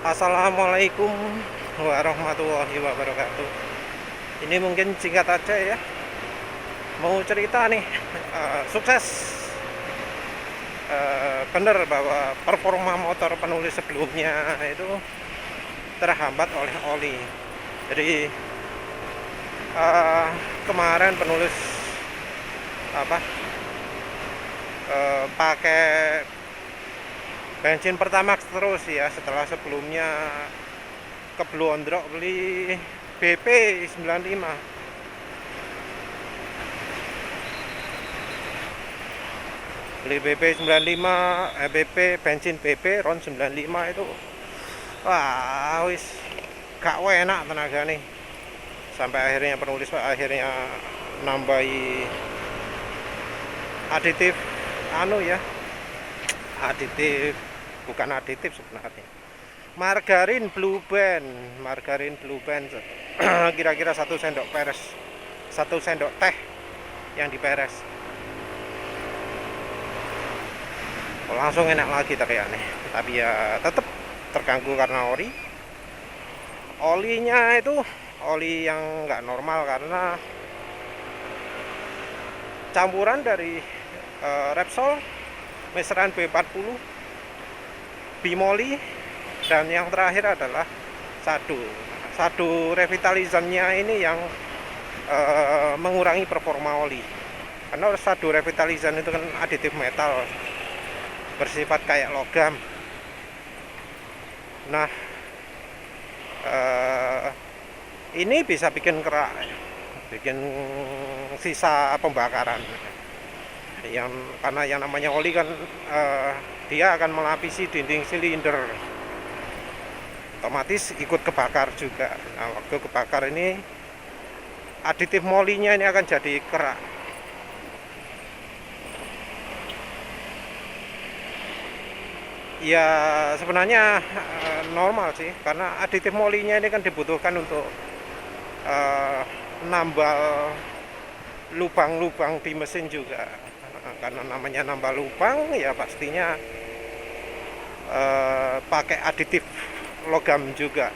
Assalamualaikum warahmatullahi wabarakatuh. Ini mungkin singkat aja ya. Mau cerita nih, sukses. Bener bahwa performa motor penulis sebelumnya itu terhambat oleh oli. Jadi kemarin penulis apa pakai bensin Pertamax terus ya, setelah sebelumnya keblondrok beli BP 95. Beli BP 95, BP bensin BP RON 95 itu wah wis gak enak tenaga nih. Sampai akhirnya penulis akhirnya nambahi aditif ya, aditif, bukan aditif sebenarnya, margarin blue band kira-kira 1 sendok peres, 1 sendok teh yang diperes, langsung enak lagi ternyata nih. Tapi ya tetap terganggu karena olinya itu oli yang nggak normal karena campuran dari Repsol, Meseran B40, Bimoli, dan yang terakhir adalah Sadu revitalizannya ini yang mengurangi performa oli. Karena Sadu revitalizan itu kan aditif metal bersifat kayak logam. Nah, ini bisa bikin kerak, bikin sisa pembakaran. Karena yang namanya oli kan dia akan melapisi dinding silinder, otomatis ikut kebakar juga. Nah, waktu kebakar ini aditif molinya ini akan jadi kerak. Ya sebenarnya normal sih, karena aditif molinya ini kan dibutuhkan untuk nambal lubang-lubang di mesin juga. Karena namanya nambah lubang ya pastinya pakai aditif logam juga.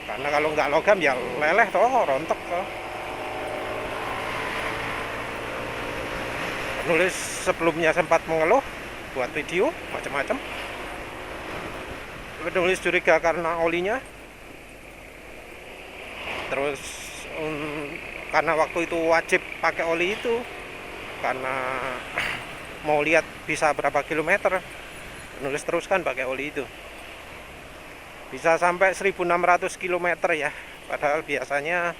Karena kalau nggak logam ya leleh toh, rontok toh. Penulis sebelumnya sempat mengeluh, buat video macam-macam. Penulis curiga karena olinya. Terus karena waktu itu wajib pakai oli itu, karena mau lihat bisa berapa kilometer, penulis teruskan pakai oli itu. Bisa sampai 1600 km ya, padahal biasanya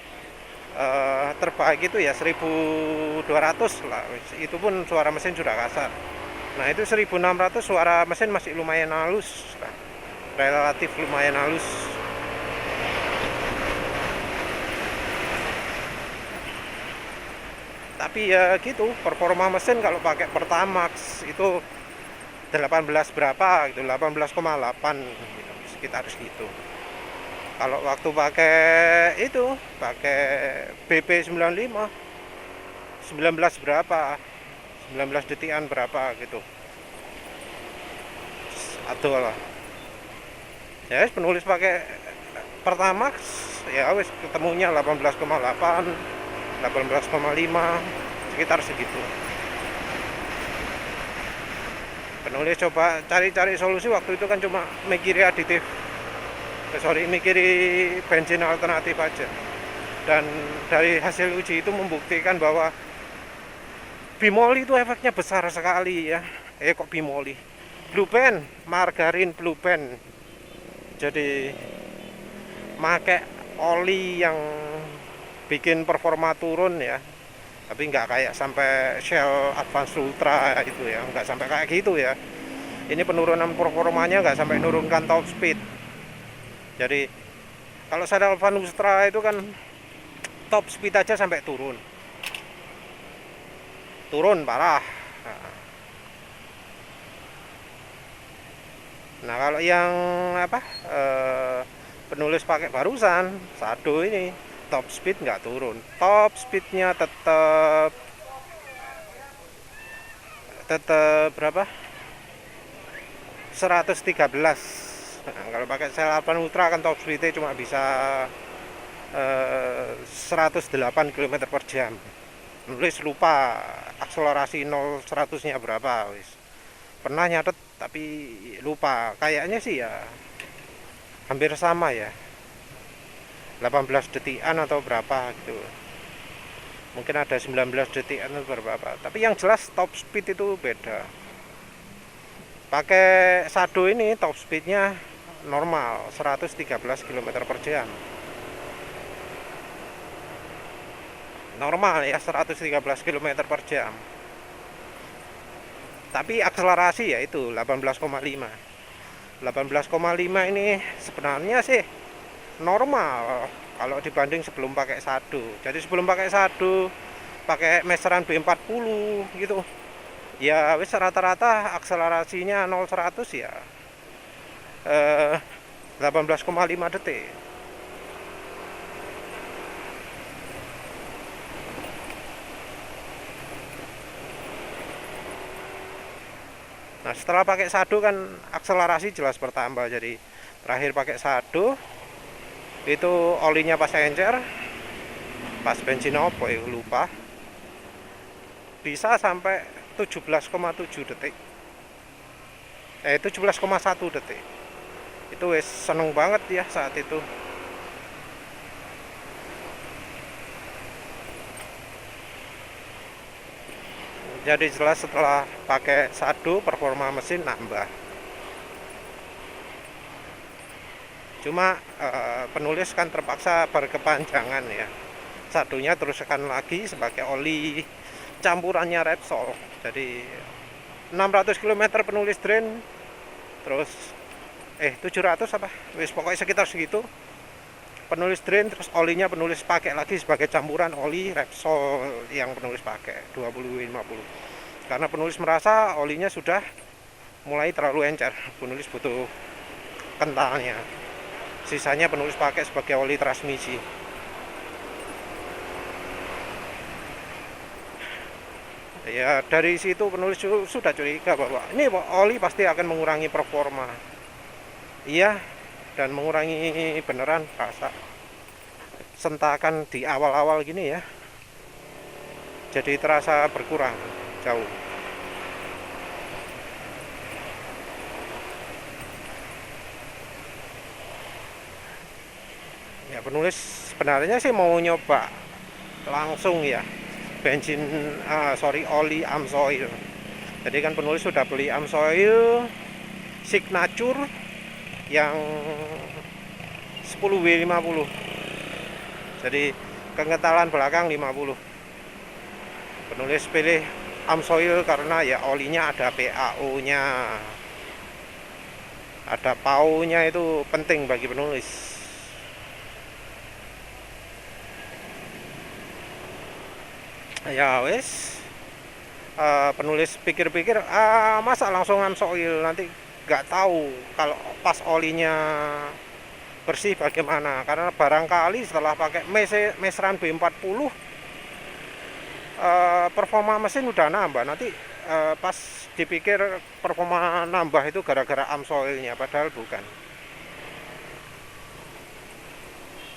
terbaik itu ya 1200 lah. Itu pun suara mesin sudah kasar. Nah itu 1600 suara mesin masih lumayan halus, relatif lumayan halus. Tapi ya gitu, performa mesin kalau pakai Pertamax itu 18 berapa gitu, 18,8 gitu, sekitar segitu. Kalau waktu pakai BP 95 19 berapa, 19 detikan berapa gitu. Aduh lah. Ya penulis pakai Pertamax ya wis ketemunya 18,8, 18,5, sekitar segitu. Penulis coba cari-cari solusi, waktu itu kan cuma mikiri aditif, mikiri bensin alternatif aja. Dan dari hasil uji itu membuktikan bahwa bimoli itu efeknya besar sekali ya. Kok bimoli? Blue band, margarin blue band. Jadi pakai oli yang bikin performa turun ya, tapi nggak kayak sampai Shell Advance Ultra itu ya, nggak sampai kayak gitu ya. Ini penurunan performanya nggak sampai nurunkan top speed. Jadi kalau Shell Advance Ultra itu kan top speed aja sampai turun parah. Nah kalau yang penulis pakai barusan Sado ini top speed nggak turun, top speednya tetap berapa, 113 Nah, kalau pakai sel Alphard Ultra kan top speednya cuma bisa 108 km per jam. Nulis lupa akselerasi 0 100 nya berapa wis. Pernah nyatet tapi lupa. Kayaknya sih ya hampir sama ya. 18 detikan atau berapa gitu. Mungkin ada 19 detikan atau berapa. Tapi yang jelas top speed itu beda. Pakai Sado ini top speednya normal 113 km per jam. Normal ya 113 km per jam. Tapi akselerasi ya itu 18,5. 18,5 ini sebenarnya sih normal kalau dibanding sebelum pakai Sado. Jadi sebelum pakai Sado, pakai meseran B40 gitu. Ya wis rata-rata akselerasinya 0 100 ya 18,5 detik. Nah, setelah pakai Sado kan akselerasi jelas bertambah. Jadi terakhir pakai Sado itu olinya pas encer, pas bensin apa ya lupa, bisa sampai 17,7 detik. 17,1 detik. Itu wes seneng banget ya saat itu. Jadi jelas setelah pakai Sado performa mesin nambah. Cuma penulis kan terpaksa berkepanjangan ya. Sadonya teruskan lagi sebagai oli campurannya Repsol. Jadi 600 km penulis drain, terus 700 apa? Wis pokoknya sekitar segitu. Penulis drain, terus olinya penulis pakai lagi sebagai campuran oli Repsol yang penulis pakai 20-50. Karena penulis merasa olinya sudah mulai terlalu encer. Penulis butuh kentalnya. Sisanya penulis pakai sebagai oli transmisi. Ya dari situ penulis sudah curiga bahwa ini oli pasti akan mengurangi performa. Iya, dan mengurangi beneran rasa sentakan di awal-awal gini ya. Jadi terasa berkurang jauh. Ya penulis sebenarnya sih mau nyoba langsung ya bensin oli Amsoil. Jadi kan penulis sudah beli Amsoil Signature yang 10W50. Jadi kengentalan belakang 50. Penulis pilih Amsoil karena ya olinya ada PAO-nya. Ada PAO-nya itu penting bagi penulis. Ya wes penulis pikir-pikir masa langsung Amsoil, nanti nggak tahu kalau pas olinya bersih bagaimana, karena barangkali setelah pakai meseran B40 performa mesin udah nambah, nanti pas dipikir performa nambah itu gara-gara Amsoilnya, padahal bukan.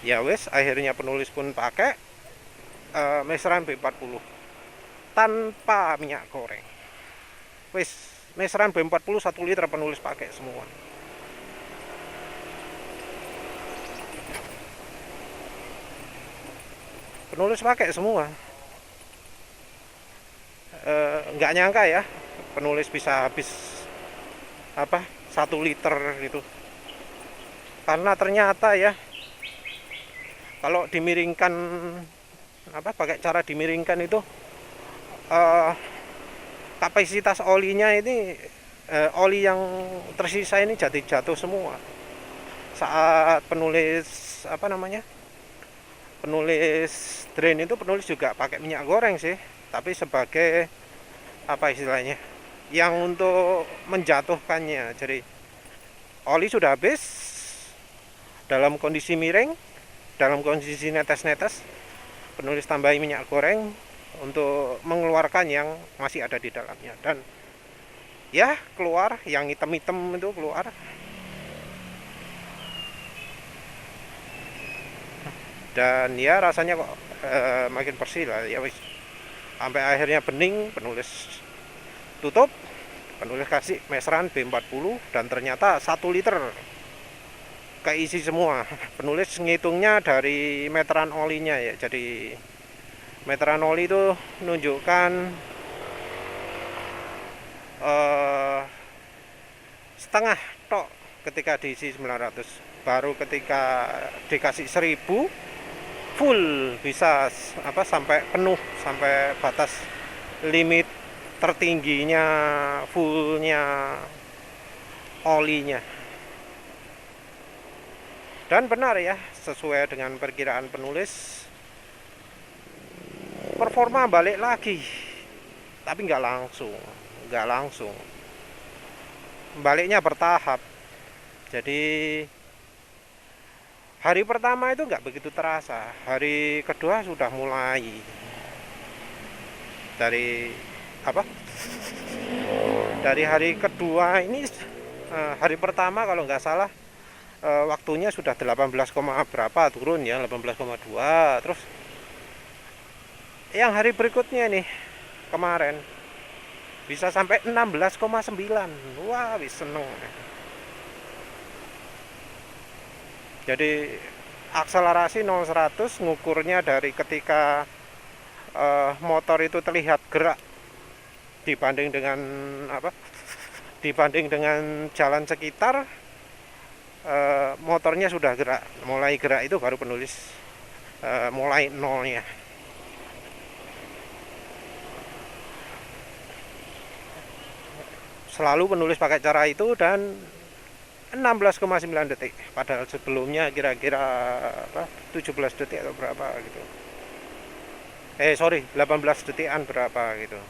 Ya wes akhirnya penulis pun pakai meseran B40 tanpa minyak goreng. Wis meseran B40 1 liter penulis pakai semua. Penulis pakai semua. Nggak nyangka ya penulis bisa habis 1 liter gitu. Karena ternyata ya kalau dimiringkan pakai cara dimiringkan itu kapasitas olinya ini oli yang tersisa ini jatuh semua saat penulis penulis drain itu. Penulis juga pakai minyak goreng sih, tapi sebagai istilahnya yang untuk menjatuhkannya. Jadi oli sudah habis dalam kondisi miring, dalam kondisi netes-netes, penulis tambahi minyak goreng untuk mengeluarkan yang masih ada di dalamnya, dan ya keluar yang hitam-hitam itu keluar. dan ya rasanya kok makin bersih lah ya wis. Sampai akhirnya bening, penulis tutup, penulis kasih meseran B40 dan ternyata 1 liter keisi semua. Penulis ngitungnya dari meteran olinya ya, jadi meteran oli itu menunjukkan setengah tok ketika diisi 900, baru ketika dikasih 1000 full bisa sampai penuh, sampai batas limit tertingginya fullnya olinya. Dan benar ya, sesuai dengan perkiraan penulis, performa balik lagi, tapi nggak langsung, baliknya bertahap. Jadi hari pertama itu nggak begitu terasa, hari kedua sudah mulai dari hari kedua ini. Hari pertama kalau nggak salah waktunya sudah 18, berapa turun ya, 18,2. Terus yang hari berikutnya nih kemarin bisa sampai 16,9. Wah, wis seneng. Jadi akselerasi 0-100 ngukurnya dari ketika motor itu terlihat gerak dibanding dengan jalan sekitar. Motornya sudah gerak, mulai gerak itu baru penulis mulai nolnya. Selalu penulis pakai cara itu dan 16,9 detik, padahal sebelumnya kira-kira 17 detik atau berapa gitu. 18 detikan berapa gitu.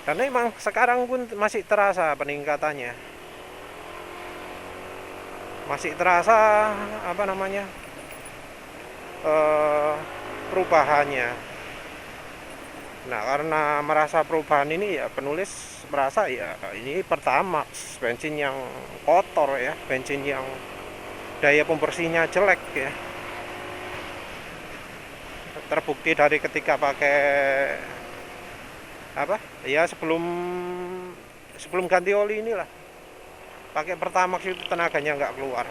Dan memang sekarang pun masih terasa peningkatannya, masih terasa perubahannya. Nah, karena merasa perubahan ini ya penulis merasa ya ini Pertamax, bensin yang kotor ya, bensin yang daya pembersihnya jelek ya. Terbukti dari ketika pakai sebelum ganti oli inilah, pakai Pertamax itu tenaganya nggak keluar.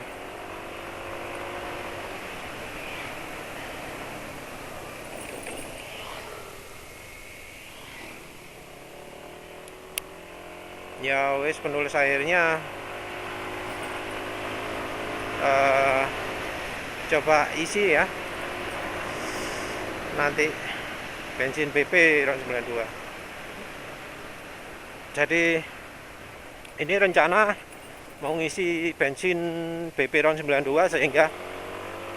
Ya wes, penulis akhirnya coba isi ya nanti bensin BP RON 92. Jadi ini rencana mau ngisi bensin BP RON 92 sehingga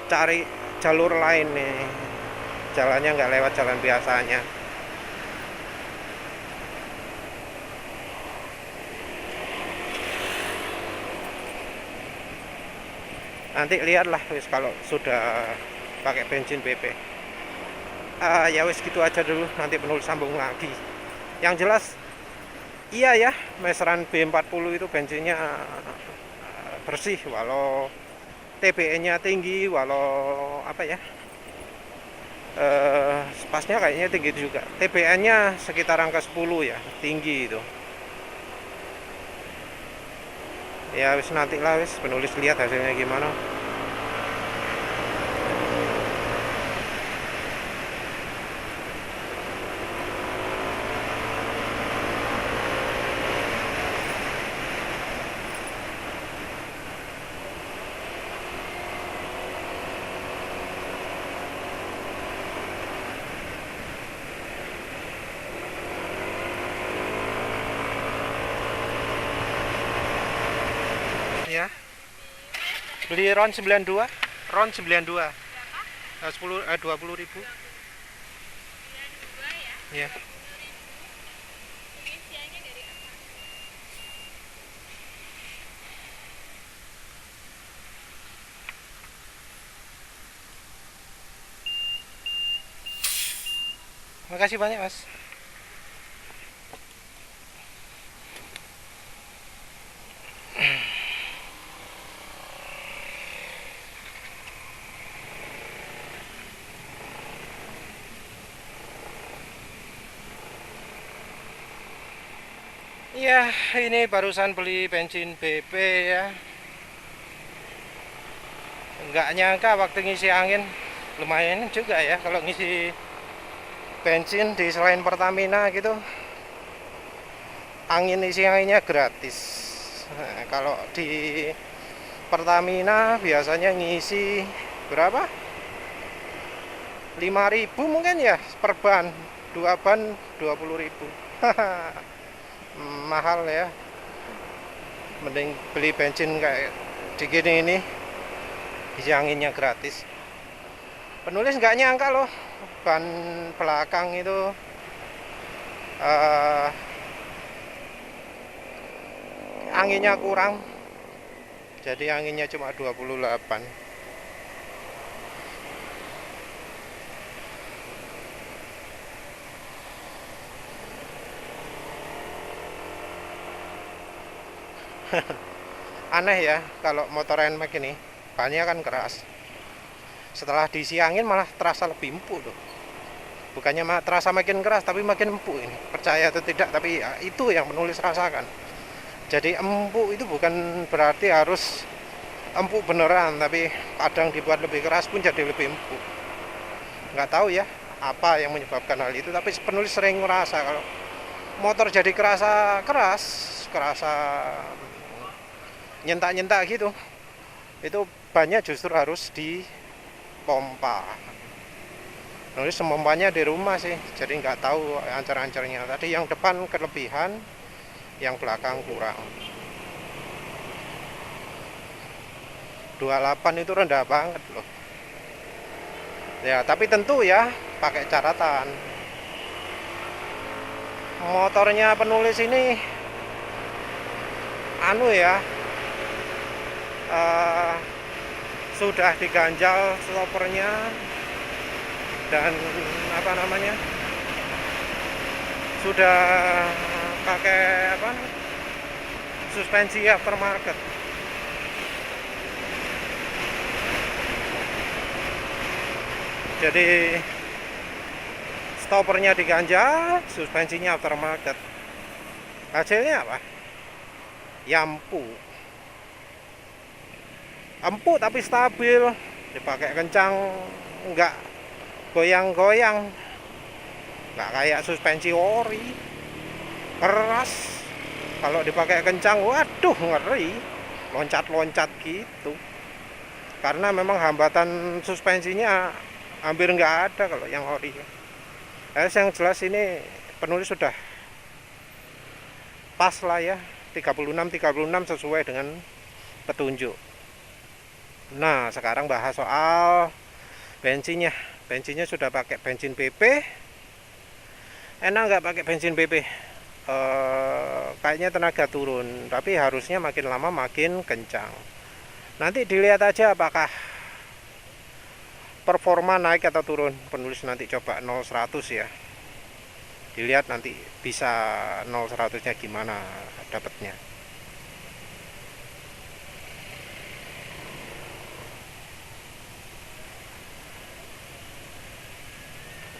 cari jalur lain nih, jalannya nggak lewat jalan biasanya. Nanti lihatlah wis kalau sudah pakai bensin BP. Ya wis gitu aja dulu, nanti penulis sambung lagi. Yang jelas iya ya, meseran B40 itu bensinnya bersih, walau TBN-nya tinggi, walau spasnya kayaknya tinggi juga. TBN-nya sekitar angka 10 ya, tinggi itu. Ya wis, nanti lah wis penulis lihat hasilnya gimana. Ya, beli RON 92, RON 92. 20.000 ya. Makasih banyak mas. Iya, ini barusan beli bensin BP ya. Nggak nyangka waktu ngisi angin lumayan juga ya kalau ngisi bensin di selain Pertamina gitu. Isi anginnya gratis. Nah, kalau di Pertamina biasanya ngisi berapa? 5.000 mungkin ya per ban. 2 ban 20.000. Mahal ya. Mending beli bensin kayak di gini ini, isi anginnya gratis. Penulis nggak nyangka loh ban belakang itu anginnya kurang, jadi anginnya cuma 28. Aneh ya kalau motor NMAX ini bannya kan keras, setelah diisi angin malah terasa lebih empuk tuh. Bukannya terasa makin keras tapi makin empuk ini, percaya atau tidak, tapi ya, itu yang penulis rasakan. Jadi empuk itu bukan berarti harus empuk beneran, tapi kadang dibuat lebih keras pun jadi lebih empuk. Nggak tahu ya apa yang menyebabkan hal itu, tapi penulis sering merasa kalau motor jadi kerasa keras, kerasa nyentak-nyentak gitu, itu bannya justru harus dipompa. Nulis semuanya di rumah sih, jadi nggak tahu ancar-ancarnya. Tadi yang depan kelebihan, yang belakang kurang. 28 itu rendah banget loh. Ya, tapi tentu ya pakai catatan. Motornya penulis ini sudah diganjal stoppernya dan sudah pakai suspensi aftermarket. Jadi stoppernya diganjal, suspensinya aftermarket. Hasilnya apa? Empuk tapi stabil, dipakai kencang enggak goyang-goyang, enggak kayak suspensi ori keras. Kalau dipakai kencang, waduh ngeri, loncat-loncat gitu. Karena memang hambatan suspensinya hampir enggak ada kalau yang ori. Yang jelas ini penulis sudah pas lah ya, 36 sesuai dengan petunjuk. Nah, sekarang bahas soal bensinnya. Bensinnya sudah pakai bensin BP. Enak nggak pakai bensin BP? Kayaknya tenaga turun, tapi harusnya makin lama makin kencang. Nanti dilihat aja apakah performa naik atau turun. Penulis nanti coba 0-100 ya. Dilihat nanti bisa 0-100-nya gimana dapatnya.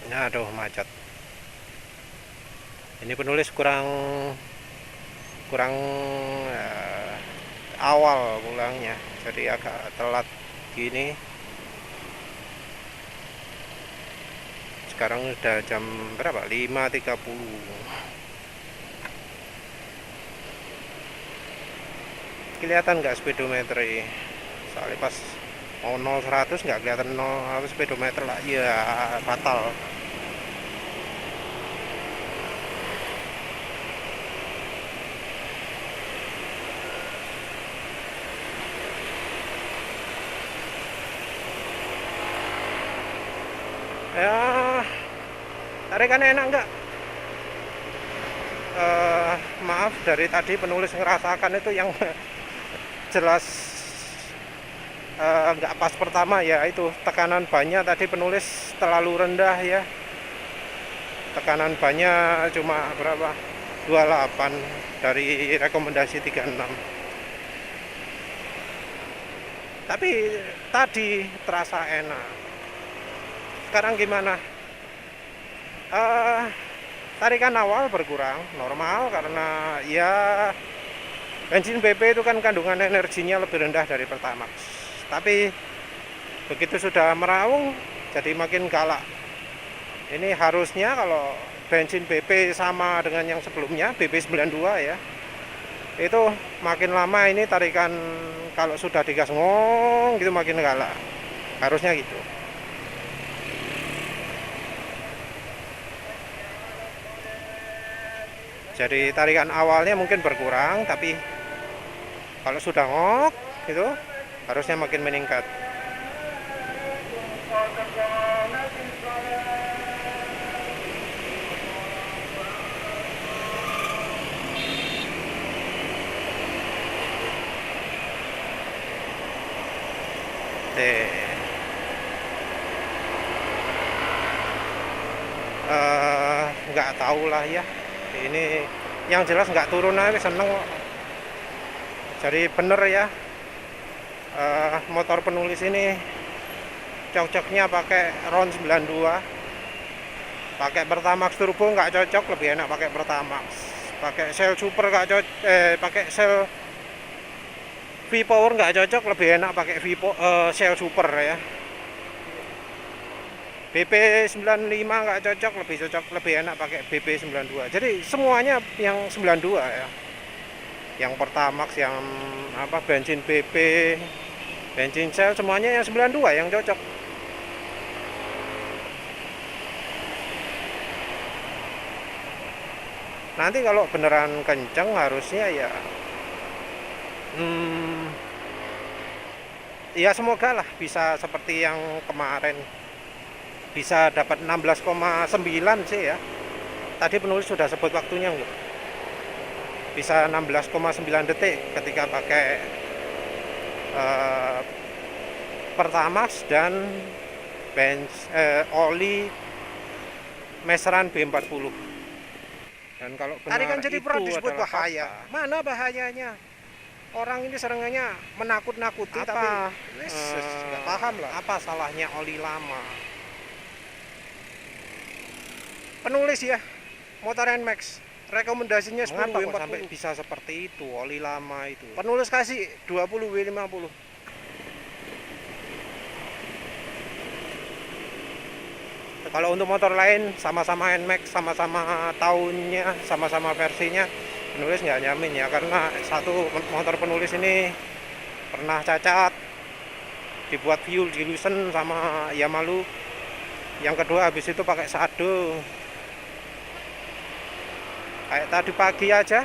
Nah, aduh macet. Ini penulis kurang awal pulangnya, jadi agak telat gini. Sekarang udah jam berapa? 5.30. Kelihatan nggak speedometer ini? Soalnya pas mau 0-100 nggak kelihatan 0 speedometer lah. Ya fatal. Ya, tarikan enak nggak? Maaf, dari tadi penulis ngerasakan itu yang jelas nggak pas pertama ya, itu tekanan bannya tadi penulis terlalu rendah ya. Tekanan bannya cuma berapa? 28 dari rekomendasi 36. Tapi tadi terasa enak. Sekarang gimana? tarikan awal berkurang normal karena ya bensin BP itu kan kandungan energinya lebih rendah dari Pertamax. Tapi begitu sudah meraung jadi makin galak. Ini harusnya kalau bensin BP sama dengan yang sebelumnya, BP 92 ya, itu makin lama ini tarikan kalau sudah digas ngong gitu makin galak. Harusnya gitu. Jadi tarikan awalnya mungkin berkurang, tapi kalau sudah ngok gitu harusnya makin meningkat. Nggak tahu lah ya, ini yang jelas nggak turun aja seneng kok. Jadi bener ya, motor penulis ini cocoknya pakai RON 92. Pakai Pertamax turbo nggak cocok, lebih enak pakai Pertamax. Pakai Shell Super nggak cocok, pakai Shell V-Power nggak cocok, lebih enak pakai Shell Super ya. BP 95 nggak cocok, lebih enak pakai BP 92. Jadi semuanya yang 92 ya. Yang Pertamax, yang apa bensin BP, bensin Shell, semuanya yang 92 yang cocok. Nanti kalau beneran kenceng harusnya ya ya semoga lah bisa seperti yang kemarin, bisa dapat 16,9 sih ya. Tadi penulis sudah sebut waktunya enggak? Bisa 16,9 detik ketika pakai Pertamax dan oli meseran B40. Dan kalau benar tarikan jadi berat disebut bahaya. Mana bahayanya? Orang ini serangannya menakut-nakuti, tapi nggak paham lah. Apa salahnya oli lama? Penulis ya, motor NMAX rekomendasinya 10 W40. Sampai bisa seperti itu, oli lama itu. Penulis kasih 20 W50. Kalau untuk motor lain sama-sama NMAX, sama-sama tahunnya, sama-sama versinya, penulis nggak nyamin ya, karena satu motor penulis ini pernah cacat, dibuat fuel dilusen sama Yamalu. Yang kedua habis itu pakai sado. Kayak tadi pagi aja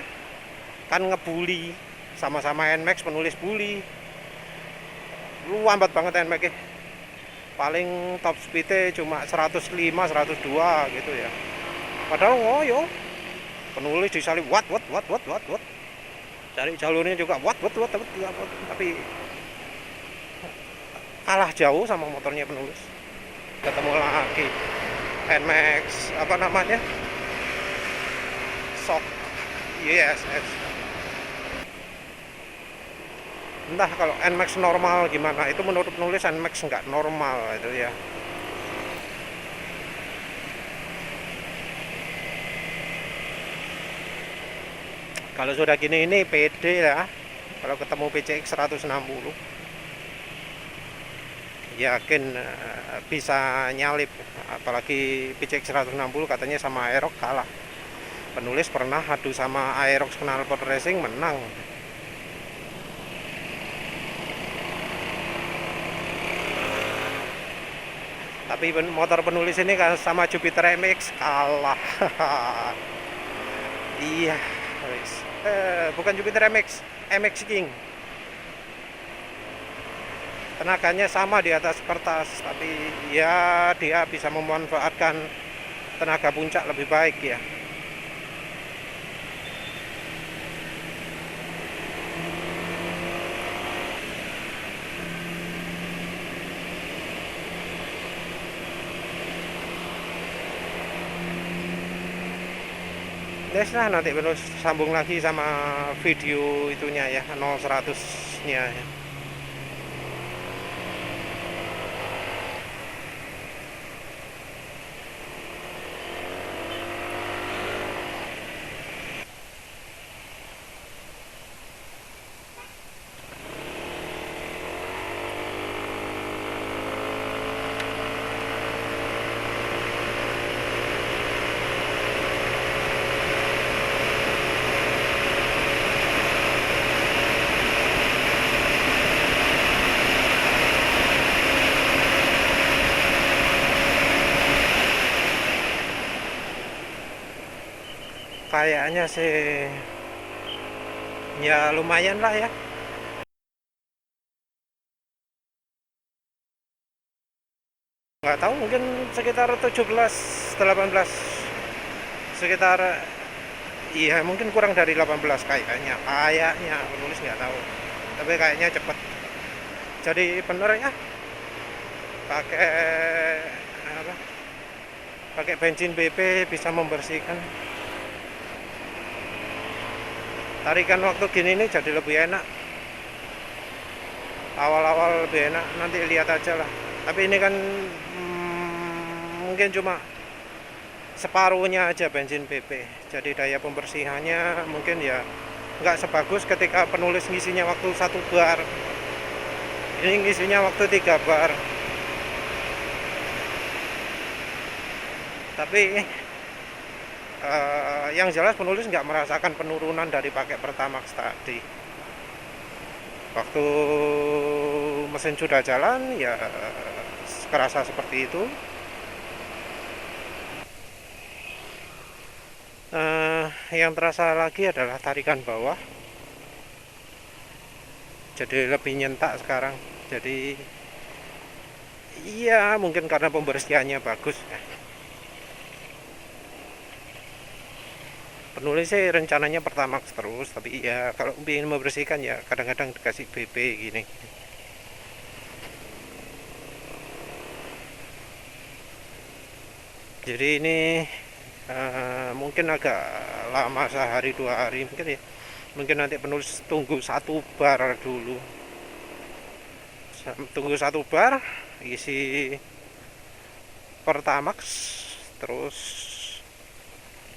kan ngebully, sama-sama NMAX penulis bully. Lu lambat banget NMAX. Paling top speednya cuma 105, 102 gitu ya. Padahal ngoyo. Penulis disalip what. Cari jalurnya juga what. Tapi kalah jauh sama motornya penulis. Ketemu lagi NMAX apa namanya? Shock ISS. Entah kalau NMAX normal gimana, itu menurut penulis NMAX nggak normal itu ya. Kalau sudah gini ini pede ya, kalau ketemu PCX 160 yakin bisa nyalip, apalagi PCX 160 katanya sama Aerox kalah. Penulis pernah adu sama Aerox knalpot racing, menang. Tapi motor penulis ini kan sama Jupiter MX kalah. Iya, bukan Jupiter MX, MX King. Tenaganya sama di atas kertas, tapi ya dia bisa memanfaatkan tenaga puncak lebih baik ya. Nah nanti terus sambung lagi sama video itunya ya, 0-100 nya ya. kayaknya sih ya lumayan lah ya. Nggak tahu, mungkin sekitar 17 18, sekitar, iya mungkin kurang dari 18 kayaknya penulis nggak tahu, tapi kayaknya cepet. Jadi bener ya, pakai apa, pakai bensin BP bisa membersihkan. Tarikan waktu gini nih jadi lebih enak, awal-awal lebih enak, nanti lihat aja lah. Tapi ini kan mungkin cuma separuhnya aja bensin BP, jadi daya pembersihannya mungkin ya nggak sebagus ketika penulis ngisinya waktu 1 bar. Ini ngisinya waktu 3 bar. Tapi yang jelas penulis nggak merasakan penurunan dari pakai Pertamax tadi. Waktu mesin sudah jalan ya kerasa seperti itu. Yang terasa lagi adalah tarikan bawah, jadi lebih nyentak sekarang. Jadi iya mungkin karena pembersihannya bagus. Penulis sih rencananya Pertamax terus, tapi ya kalau ingin membersihkan ya kadang-kadang dikasih BP gini. Jadi ini mungkin agak lama, sehari 2 hari mungkin ya. Mungkin nanti penulis tunggu 1 bar dulu, tunggu 1 bar isi Pertamax, terus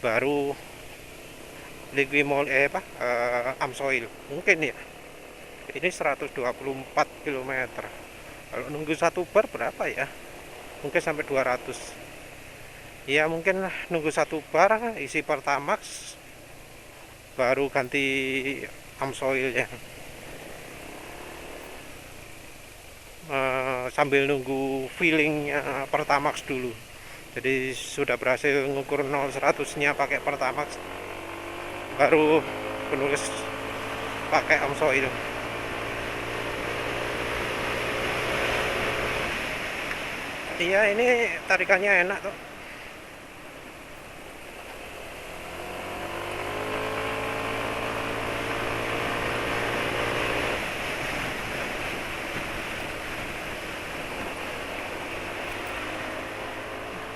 baru Liquimol Amsoil mungkin ya. Ini 124 km. Kalau nunggu 1 bar berapa ya, mungkin sampai 200 ya. Mungkin nunggu 1 bar isi Pertamax baru ganti Amsoil ya. Sambil nunggu feelingnya Pertamax dulu. Jadi sudah berhasil ngukur 0-100 nya pakai Pertamax, baru penulis pakai Amsoil. Iya, ini tarikannya enak tuh.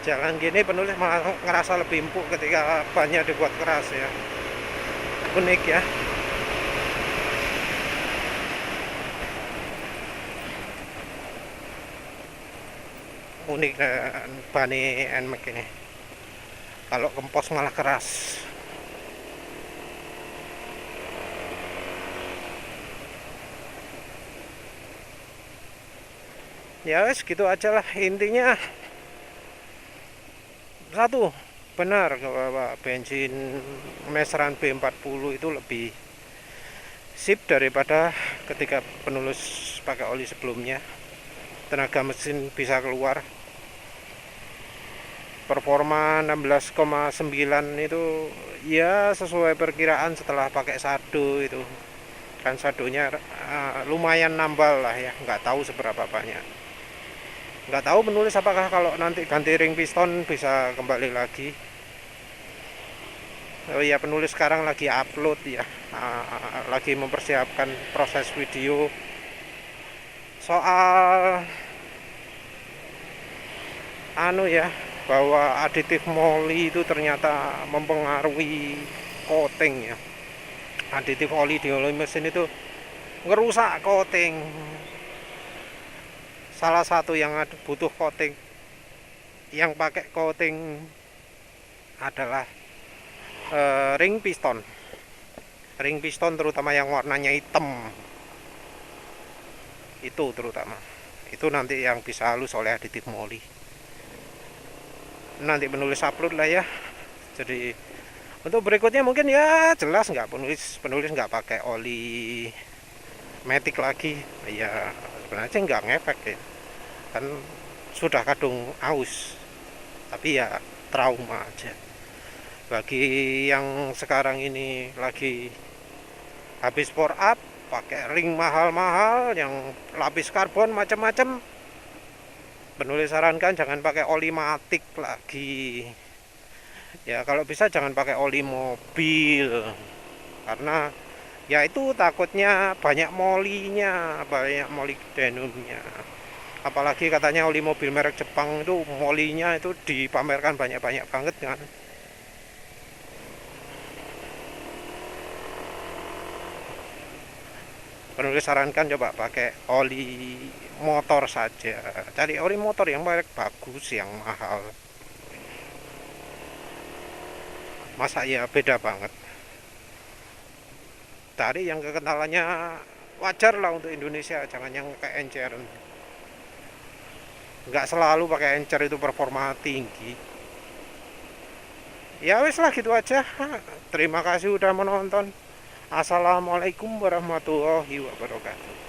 Jalan gini penulis malah ngerasa lebih empuk ketika bannya dibuat keras ya. Unik ya. Unik ban NMAX ini. Kalau kempos malah keras. Ya wes gitu aja lah intinya. Satu, benar bahwa bensin meseran B40 itu lebih sip daripada ketika penulis pakai oli sebelumnya. Tenaga mesin bisa keluar, performa 16,9 itu ya sesuai perkiraan setelah pakai sado. Itu kan sadonya lumayan nambal lah ya, nggak tahu seberapa banyak. Nggak tahu penulis apakah kalau nanti ganti ring piston bisa kembali lagi. Oh iya, penulis sekarang lagi upload ya, lagi mempersiapkan proses video soal ya, bahwa aditif moli itu ternyata mempengaruhi coating ya. Aditif oli di oli mesin itu ngerusak coating. Salah satu yang butuh coating, yang pakai coating adalah ring piston. Ring piston terutama yang warnanya hitam. Itu terutama. Itu nanti yang bisa halus oleh aditif moli. Nanti penulis upload lah ya. Jadi untuk berikutnya mungkin ya jelas nggak, penulis nggak pakai oli matic lagi. Ya sebenarnya nggak ngefek ya, kan sudah kadung aus, tapi ya trauma aja. Bagi yang sekarang ini lagi habis pour up pakai ring mahal-mahal yang lapis karbon macam-macam, penulis sarankan jangan pakai oli matic lagi. Ya kalau bisa jangan pakai oli mobil, karena ya itu takutnya banyak molinya, banyak molybdenumnya. Apalagi katanya oli mobil merek Jepang itu molinya itu dipamerkan banyak-banyak banget kan. Penulis sarankan coba pakai oli motor saja, cari oli motor yang merek bagus, yang mahal. Masa ya beda banget, cari yang kekentalannya wajar lah untuk Indonesia, jangan yang kayak encer. Nggak selalu pakai encer itu performa tinggi. Ya wes lah gitu aja. Terima kasih udah menonton. Assalamualaikum warahmatullahi wabarakatuh.